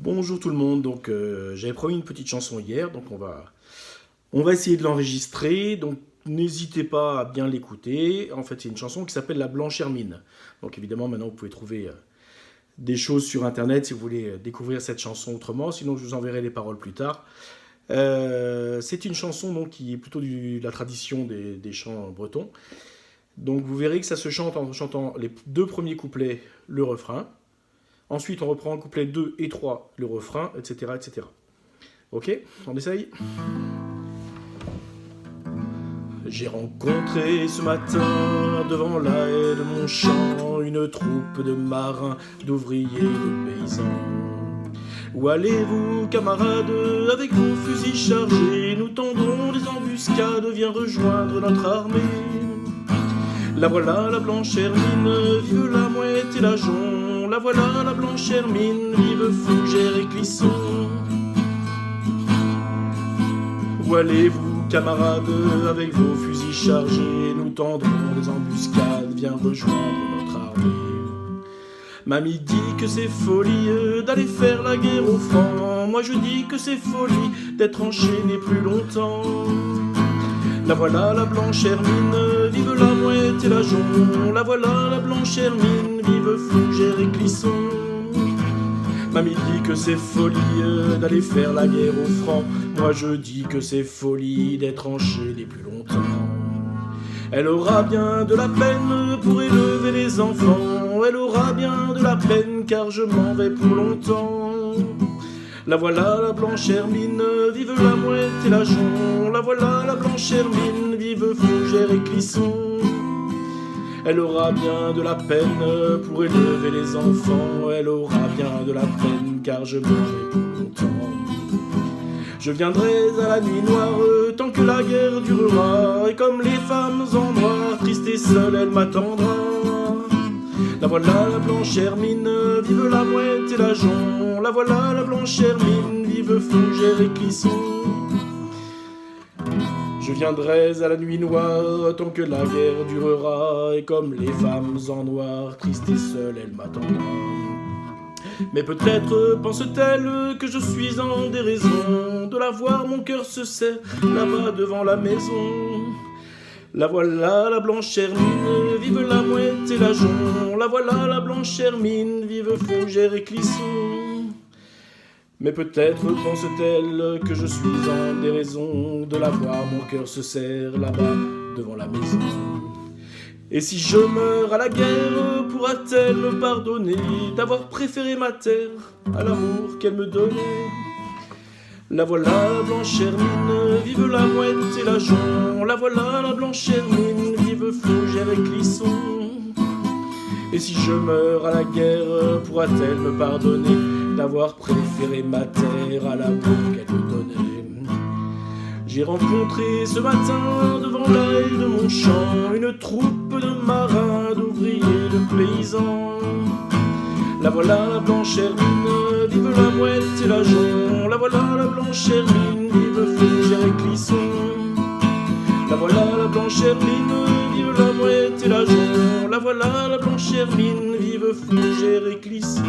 Bonjour tout le monde, donc j'avais promis une petite chanson hier, donc on va essayer de l'enregistrer, donc n'hésitez pas à bien l'écouter. En fait c'est une chanson qui s'appelle La Blanche Hermine. Donc évidemment maintenant vous pouvez trouver des choses sur internet si vous voulez découvrir cette chanson autrement, sinon je vous enverrai les paroles plus tard. C'est une chanson donc, qui est plutôt de la tradition des chants bretons. Donc vous verrez que ça se chante en chantant les deux premiers couplets, le refrain. Ensuite, on reprend le couplet 2 et 3, le refrain, etc. etc. Ok, on essaye. J'ai rencontré ce matin, devant la haie de mon champ, une troupe de marins, d'ouvriers, de paysans. Où allez-vous, camarades, avec vos fusils chargés? Nous tendrons des embuscades, viens rejoindre notre armée. La voilà, la blanche Hermine, vive la mouette et la jonc. La voilà, la blanche Hermine, vive Fougère et Clisson. Où allez-vous, camarades, avec vos fusils chargés? Nous tendrons des embuscades, viens rejoindre notre armée. Mamie dit que c'est folie d'aller faire la guerre aux Francs. Moi je dis que c'est folie d'être enchaîné plus longtemps. La voilà, la blanche Hermine, vive la mouette et la jonc. La voilà, la blanche Hermine, vive Fougère et Clisson. Mamie dit que c'est folie d'aller faire la guerre aux Francs. Moi je dis que c'est folie d'être enchaîné plus longtemps. Elle aura bien de la peine pour élever les enfants. Elle aura bien de la peine car je m'en vais pour longtemps. La voilà, la blanche Hermine, vive la mouette et la jonc. La voilà, la blanche Hermine, vive Fougère et Clisson. Elle aura bien de la peine pour élever les enfants. Elle aura bien de la peine car je m'en vais pour longtemps. Je viendrai à la nuit noire tant que la guerre durera. Et comme les femmes en noir, triste et seule, elle m'attendra. La voilà, la blanche Hermine, vive la mouette et la jonc. La voilà, la blanche Hermine, vive Fougère et Clisson. Je viendrai à la nuit noire tant que la guerre durera. Et comme les femmes en noir, triste et seule, elle m'attendra. Mais peut-être pense-t-elle que je suis en déraison de la voir, mon cœur se serre là-bas devant la maison. La voilà, la blanche Hermine, vive la mouette et la jonc. La voilà, la blanche Hermine, vive Fougère et Clisson. Mais peut-être pense-t-elle que je suis en déraison de la voir, mon cœur se serre là-bas devant la maison. Et si je meurs à la guerre, pourra-t-elle me pardonner d'avoir préféré ma terre à l'amour qu'elle me donnait? La voilà, la blanche Hermine, vive la mouette et la jonc. La voilà, la blanche Hermine, vive Fougère et Clisson. Et si je meurs à la guerre, pourra-t-elle me pardonner d'avoir préféré ma terre à l'amour qu'elle me donnait? J'ai rencontré ce matin devant la haie de mon champ une troupe de marins, d'ouvriers, de paysans. La voilà, la blanche Hermine, vive la mouette et la jonc. La voilà, la blanche Hermine, vive Fougère et Clisson. La voilà, la blanche Hermine, vive la mouette et la jonc. La voilà, la blanche Hermine, vive Fougère et Clisson.